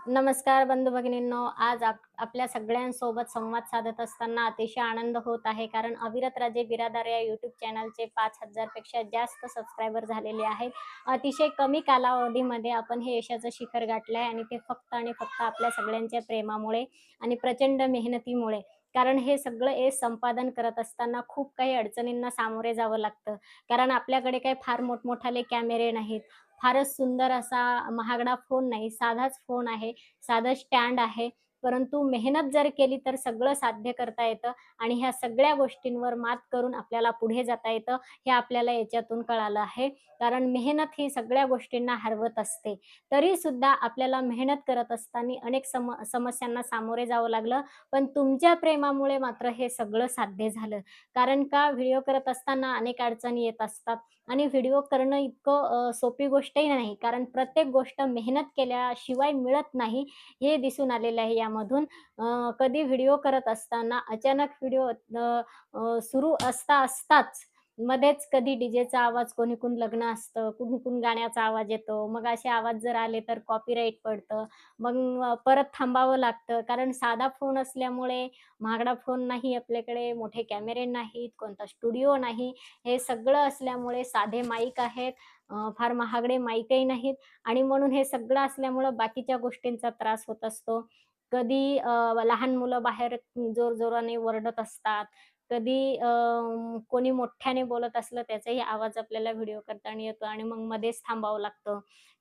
नमस्कार बंधू भगिनींनो. आज आपल्या सगळ्यांसोबत संवाद साधत असताना अतिशय आनंद होत आहे. कारण अविरत राजे बिरादार या यूट्यूब चॅनलचे 5,000 पेक्षा जास्त सबस्क्रायबर झालेले आहेत. अतिशय कमी कालावधीमध्ये आपण हे यशाचं शिखर गाठलं आहे आणि ते फक्त आणि फक्त आपल्या सगळ्यांच्या प्रेमामुळे आणि प्रचंड मेहनतीमुळे. कारण हे सगळं संपादन करत असताना खूप काही अडचणींना सामोरे जावं लागतं. कारण आपल्याकडे काही फार मोठमोठाले कॅमेरे नाहीत. फारच सुंदर असा महागडा फोन नाही, साधाच फोन आहे. साधं स्टँड आहे. परंतु मेहनत जर केली तर सगळं साध्य करता येतं आणि ह्या सगळ्या गोष्टींवर मात करून आपल्याला पुढे जाता येतं, हे आपल्याला याच्यातून कळालं आहे. कारण मेहनत ही सगळ्या गोष्टींना हरवत असते. तरीसुद्धा आपल्याला मेहनत करत असताना अनेक समस्यांना सामोरे जावं लागलं. पण तुमच्या प्रेमामुळे मात्र हे सगळं साध्य झालं. कारण का व्हिडिओ करत असताना अनेक अडचणी येत असतात आणि व्हिडिओ करणं इतकं सोपी गोष्टही नाही. कारण प्रत्येक गोष्ट मेहनत केल्याशिवाय मिळत नाही, हे दिसून आलेलं आहे यामधून. कधी व्हिडिओ करत असताना अचानक व्हिडिओ सुरू असताच मध्येच कधी डीजेचा आवाज, कोणीकडून लग्न असतं, कुणीकडून गाण्याचा आवाज येतो. मग असे आवाज जर आले तर कॉपीराईट पडतं. मग परत थांबावं लागतं. कारण साधा फोन असल्यामुळे, महागडा फोन नाही आपल्याकडे, मोठे कॅमेरे नाहीत, कोणता स्टुडिओ नाही. हे सगळं असल्यामुळे साधे माईक आहेत, फार महागडे माईकही नाहीत आणि म्हणून हे सगळं असल्यामुळं बाकीच्या गोष्टींचा त्रास होत असतो. कधी लहान मुलं बाहेर जोरजोराने ओरडत असतात. कधी कोणी मोठ्याने बोलत असलं त्याचाही आवाज आपल्याला व्हिडिओ करताना येतो आणि मग मध्येच थांबावं लागतं.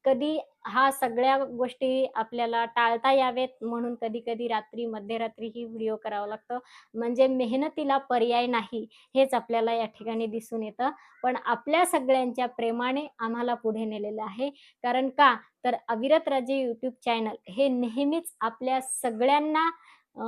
कधी ह्या सगळ्या गोष्टी आपल्याला टाळता यावेत म्हणून कधी-कधी रात्री, मध्यरात्रीही व्हिडिओ करावं लागतं. म्हणजे मेहनतीला पर्याय नाही, हेच आपल्याला या ठिकाणी दिसून येतं. पण आपल्या सगळ्यांच्या प्रेमाने आम्हाला पुढे नेलेलं आहे. कारण का? तर अविरत राजे यूट्यूब चॅनल हे नेहमीच आपल्या सगळ्यांना अ,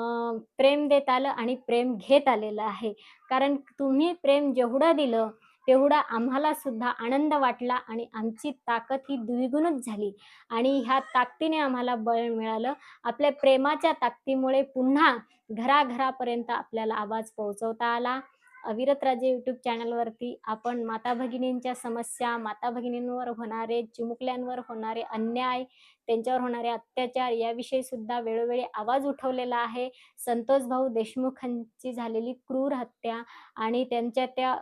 प्रेम देत आलं आणि प्रेम घेत आलेलं आहे. कारण तुम्ही प्रेम जेवढं दिलं, तेवढा आम्हाला सुद्धा आनंद वाटला आणि आमची ताकद ही द्विगुणित झाली आणि ह्या ताकदीने आम्हाला बळ मिळालं. आपल्या प्रेमाच्या ताकदीमुळे पुन्हा घराघरापर्यंत आपल्याला आवाज पोहोचवता आला. अविरत राजे यूट्यूब चॅनलवरती आपण माता-भगिनींच्या समस्या, माता-भगिनींवर होणारे, चिमुकल्यांवर होणारे अन्याय, त्यांच्यावर होणारे अत्याचार याविषयी सुद्धा वेळोवेळी आवाज उठवलेला आहे. संतोष भाऊ देशमुखांची झालेली क्रूर हत्या आणि त्यांच्या त्या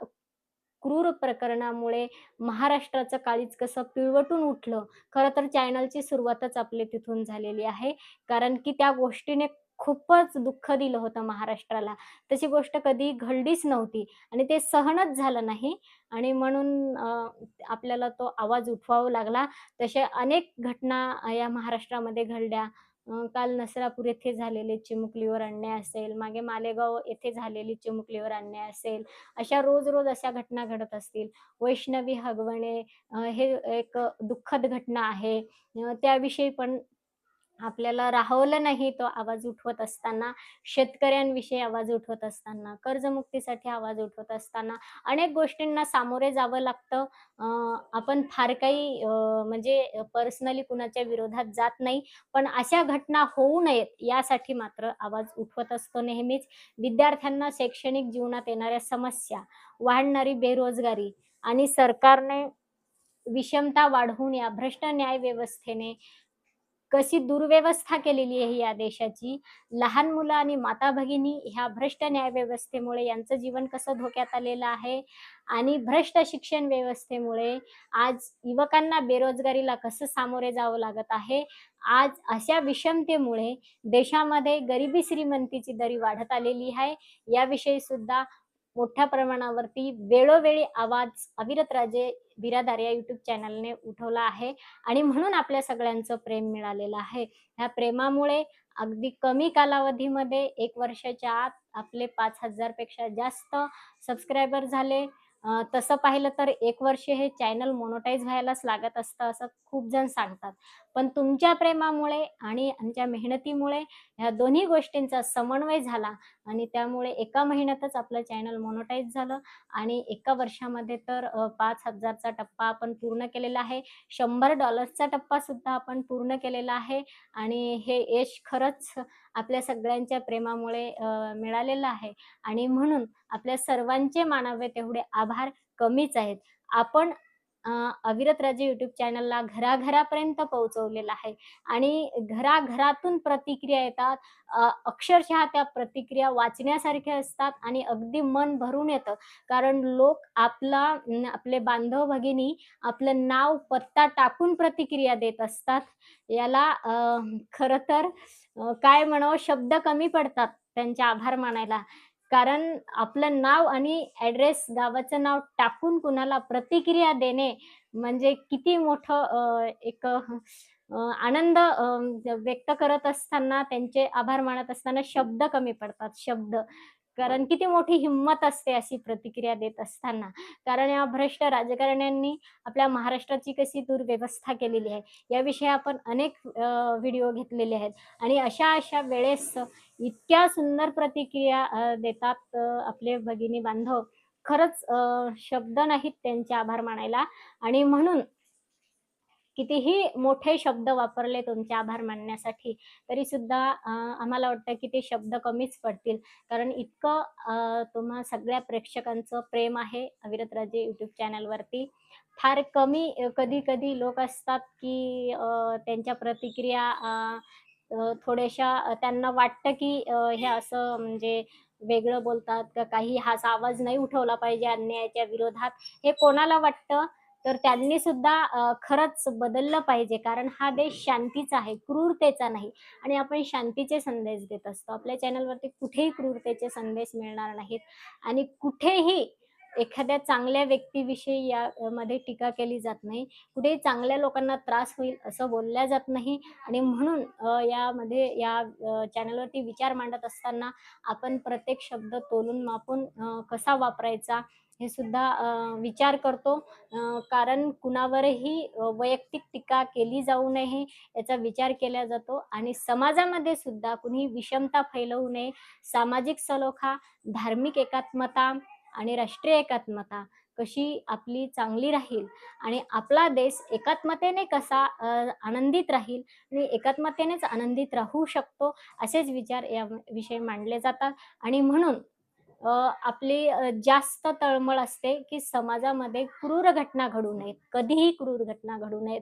क्रूर प्रकरणामुळे महाराष्ट्राचं काळीज कसं पिळवटून उठलं. खरं तर चॅनलची सुरुवातच आपली तिथून झालेली आहे. कारण की त्या गोष्टीने खूपच दुःख दिलं होतं महाराष्ट्राला. तशी गोष्ट कधी घडलीच नव्हती आणि ते सहनच झालं नाही आणि म्हणून आपल्याला तो आवाज उठवावा लागला. तशा अनेक घटना या महाराष्ट्रामध्ये घडल्या. काल नसरापूर येथे झालेले चिमुकलीवर अन्याय असेल, मागे मालेगाव येथे झालेली चिमुकलीवर अन्याय असेल, अशा रोज-रोज अशा घटना घडत असतील. वैष्णवी हगवणे हे एक दुःखद घटना आहे. त्याविषयी पण आपल्याला राहवलं नाही तो आवाज उठवत असताना, शेतकऱ्यांविषयी आवाज उठवत असताना, कर्जमुक्तीसाठी आवाज उठवत असताना, अनेक गोष्टींना सामोरे जावं लागतं. अ, आपण फार काही म्हणजे पर्सनली कुणाच्या विरोधात जात नाही. पण अशा घटना होऊ नयेत यासाठी मात्र आवाज उठवत असतो नेहमीच. विद्यार्थ्यांना शैक्षणिक जीवनात येणाऱ्या समस्या, वाढणारी बेरोजगारी आणि सरकारने विषमता वाढवून या भ्रष्ट न्याय व्यवस्थेने कशी दुर्व्यवस्था केलेली आहे या देशाची. लहान मुलं आणि माता-भगिनी ह्या भ्रष्ट न्यायव्यवस्थेमुळे यांचं जीवन कसं धोक्यात आलेलं आहे आणि भ्रष्ट शिक्षण व्यवस्थेमुळे आज युवकांना बेरोजगारीला कसं सामोरे जावं लागत आहे. आज अशा विषमतेमुळे देशामध्ये गरिबी-श्रीमंतीची दरी वाढत आलेली आहे. याविषयी सुद्धा मोठ्या प्रमाणावरती वेळोवेळी आवाज अविरत राजे बिरादार या यूट्यूब चॅनलने उठवला आहे आणि म्हणून आपल्या सगळ्यांचं प्रेम मिळालेलं आहे. ह्या प्रेमामुळे अगदी कमी कालावधीमध्ये 1 वर्षाच्या आत आपले 5,000 पेक्षा जास्त सबस्क्रायबर झाले. तसं पाहिलं तर 1 वर्ष हे चॅनल मोनेटाईज व्हायलाच लागत असतं, असं खूप जण सांगतात. पण तुमच्या प्रेमामुळे आणि आमच्या मेहनतीमुळे ह्या दोन्ही गोष्टींचा समन्वय झाला आणि त्यामुळे एका महिन्यातच आपलं चॅनल मोनेटाईज झालं आणि एका वर्षामध्ये तर 5,000 चा टप्पा आपण पूर्ण केलेला आहे. $100 टप्पा सुद्धा आपण पूर्ण केलेला आहे आणि हे यश खरंच आपल्या सगळ्यांच्या प्रेमामुळे मिळालेलं आहे आणि म्हणून आपल्या सर्वांचे मानावे तेवढे आभार कमीच आहेत. आपण अविरत राजे यूट्यूब चॅनलला घराघरापर्यंत पोहोचवलेलं आहे आणि घराघरातून प्रतिक्रिया येतात. अक्षरशः त्या प्रतिक्रिया वाचण्यासारख्या असतात आणि अगदी मन भरून येतं. कारण लोक आपले बांधव भगिनी आपलं नाव, पत्ता टाकून प्रतिक्रिया देत असतात. याला खरं तर काय म्हणावं, शब्द कमी पडतात त्यांचे आभार मानायला. कारण आपलं नाव आणि ॲड्रेस, गावाचं नाव टाकून कुणाला प्रतिक्रिया देणे म्हणजे किती मोठं एक आनंद व्यक्त करत असताना, त्यांचे आभार मानत असताना शब्द कमी पडतात, शब्द. कारण किती मोठी हिंमत असते अशी प्रतिक्रिया देत असताना. कारण या भ्रष्ट राजकारण्यांनी आपल्या महाराष्ट्राची कशी दुर्व्यवस्था केलेली आहे, याविषयी आपण अनेक व्हिडिओ घेतलेले आहेत आणि अशा वेळेस इतक्या सुंदर प्रतिक्रिया देतात आपले भगिनी बांधव. खरंच शब्द नाहीत त्यांचे आभार मानायला आणि म्हणून कितीही मोठे शब्द वापरले तुमचे आभार मानण्यासाठी, तरी सुद्धा आम्हाला वाटतं की ते शब्द कमीच पडतील. कारण इतकं तुम्हा सगळ्या प्रेक्षकांचं प्रेम आहे अविरत राजे यूट्यूब चॅनलवरती. फार कमी कधी-कधी लोक असतात की त्यांच्या प्रतिक्रिया थोड्याशा त्यांना वाटतं की हे असं म्हणजे वेगळं बोलतात का काही, हा असा आवाज नाही उठवला पाहिजे अन्यायाच्या विरोधात. हे कोणाला वाटतं तर त्यांनी सुद्धा खरंच बदललं पाहिजे. कारण हा देश शांतीचा आहे, क्रूरतेचा नाही आणि आपण शांतीचे संदेश देत असतो. आपल्या चॅनलवरती कुठेही क्रूरतेचे संदेश मिळणार नाहीत आणि कुठेही एखाद्या चांगल्या व्यक्तीविषयी मध्ये टीका केली जात नाही. कुठेही चांगल्या लोकांना त्रास होईल असं बोलल्या जात नाही आणि म्हणून यामध्ये या चॅनलवरती विचार मांडत असताना आपण प्रत्येक शब्द तोलून मापून कसा वापरायचा हे सुद्धा विचार करतो. कारण कुणावरही वैयक्तिक टीका केली जाऊ नये याचा विचार केला जातो आणि समाजामध्ये सुद्धा कुणी विषमता फैलवू नये. सामाजिक सलोखा, धार्मिक एकात्मता आणि राष्ट्रीय एकात्मता कशी आपली चांगली राहील आणि आपला देश एकात्मतेने कसा आनंदित राहील आणि एकात्मतेनेच आनंदित राहू शकतो, असेच विचार या विषयी मांडले जातात आणि म्हणून आपली जास्त तळमळ असते, की समाजामध्ये क्रूर घटना घडू नयेत. कधीही क्रूर घटना घडू नयेत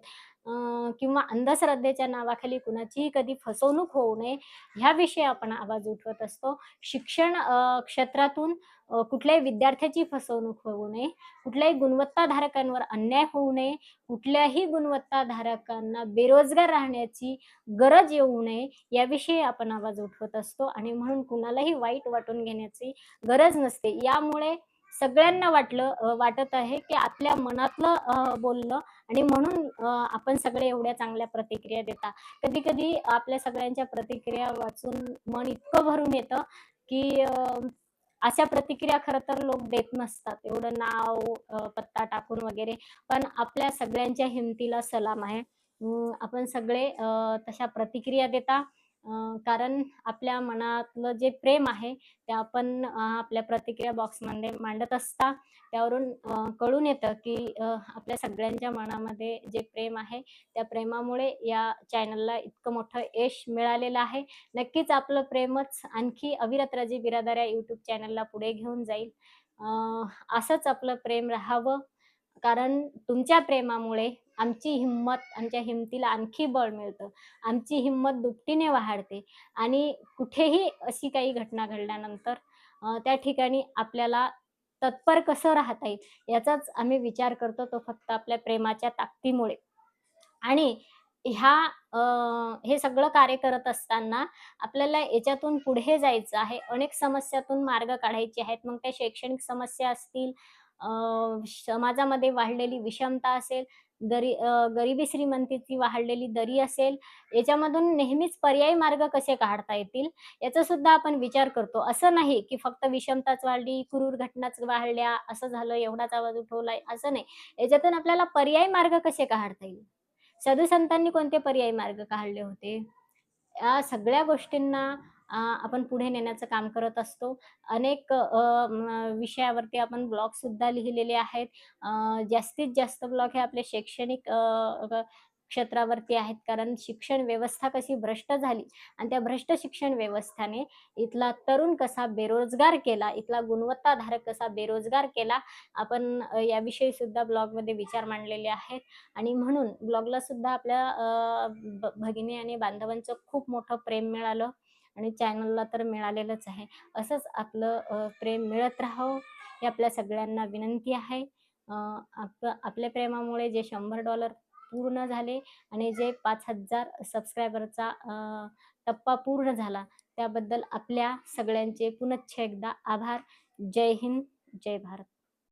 किंवा अंधश्रद्धेच्या नावाखाली कुणाचीही कधी फसवणूक होऊ नये, ह्याविषयी आपण आवाज उठवत असतो. शिक्षण क्षेत्रातून कुठल्याही विद्यार्थ्याची फसवणूक होऊ नये, कुठल्याही गुणवत्ताधारकांवर अन्याय होऊ नये, कुठल्याही गुणवत्ताधारकांना बेरोजगार राहण्याची गरज येऊ नये, याविषयी आपण आवाज उठवत असतो आणि म्हणून कुणालाही वाईट वाटून घेण्याची गरज नसते. यामुळे सगळ्यांना वाटत आहे, की आपल्या मनातलं बोललं आणि म्हणून आपण सगळे एवढ्या चांगल्या प्रतिक्रिया देता. कधी-कधी आपल्या सगळ्यांच्या प्रतिक्रिया वाचून मन इतकं भरून येतं, की अशा प्रतिक्रिया खरं तर लोक देत नसतात. एवढं नाव, पत्ता टाकून वगैरे. पण आपल्या सगळ्यांच्या हिमतीला सलाम आहे. आपण सगळे तशा प्रतिक्रिया देता. कारण आपल्या मनातलं जे प्रेम आहे, ते आपण आपल्या प्रतिक्रिया बॉक्समध्ये मांडत असता. त्यावरून कळून येतं, की आपल्या सगळ्यांच्या मनामध्ये जे प्रेम आहे, त्या प्रेमामुळे या चॅनलला इतकं मोठं यश मिळालेलं आहे. नक्कीच आपलं प्रेमच आणखी अविरत राजे बिरादार या यूट्यूब चॅनलला पुढे घेऊन जाईल. असंच आपलं प्रेम राहावं. कारण तुमच्या प्रेमामुळे आमच्या हिमतीला आणखी बळ मिळतं. आमची हिंमत दुपटीने वाढते आणि कुठेही अशी काही घटना घडल्यानंतर त्या ठिकाणी आपल्याला तत्पर कसं राहता येईल याचाच आम्ही विचार करतो. तो फक्त आपल्या प्रेमाच्या ताकदीमुळे. आणि ह्या अ, हे सगळं कार्य करत असताना आपल्याला याच्यातून पुढे जायचं आहे. अनेक समस्यातून मार्ग काढायचे आहेत. मग त्या शैक्षणिक समस्या असतील, अ, समाजामध्ये वाढलेली विषमता असेल, गरिबी श्रीमंतीची वाढलेली दरी असेल, याच्यामधून नेहमीच पर्यायी मार्ग कसे काढता येतील, याचा सुद्धा आपण विचार करतो. असं नाही की फक्त विषमताच वाढली, क्रूर घटनाच वाढल्या, असं झालं, एवढाच आवाज उठवलाय, असं नाही. याच्यातून आपल्याला पर्यायी मार्ग कसे काढता येईल? साधू संतांनी कोणते पर्यायी मार्ग काढले होते? या सगळ्या गोष्टींना आपण पुढे नेण्याचं काम करत असतो. अनेक विषयावरती आपण ब्लॉगसुद्धा लिहिलेले आहेत. जास्तीत जास्त ब्लॉग हे आपले शैक्षणिक क्षेत्रावरती आहेत. कारण शिक्षण व्यवस्था कशी भ्रष्ट झाली आणि त्या भ्रष्ट शिक्षण व्यवस्थाने इथला तरुण कसा बेरोजगार केला, इथला गुणवत्ताधारक कसा बेरोजगार केला, आपण याविषयी सुद्धा ब्लॉगमध्ये विचार मांडलेले आहेत. आणि म्हणून ब्लॉगला सुद्धा आपल्या भगिनी आणि बांधवांचं खूप मोठं प्रेम मिळालं आणि चॅनलला तर मिळालेलंच आहे. असंच आपलं प्रेम मिळत राहावं ही आपल्या सगळ्यांना विनंती आहे. अ, आपल्या प्रेमामुळे जे $100 पूर्ण झाले आणि जे 5,000 सबस्क्रायबरचा टप्पा पूर्ण झाला, त्याबद्दल आपल्या सगळ्यांचे पुनश्च एकदा आभार. जय हिंद, जय भारत.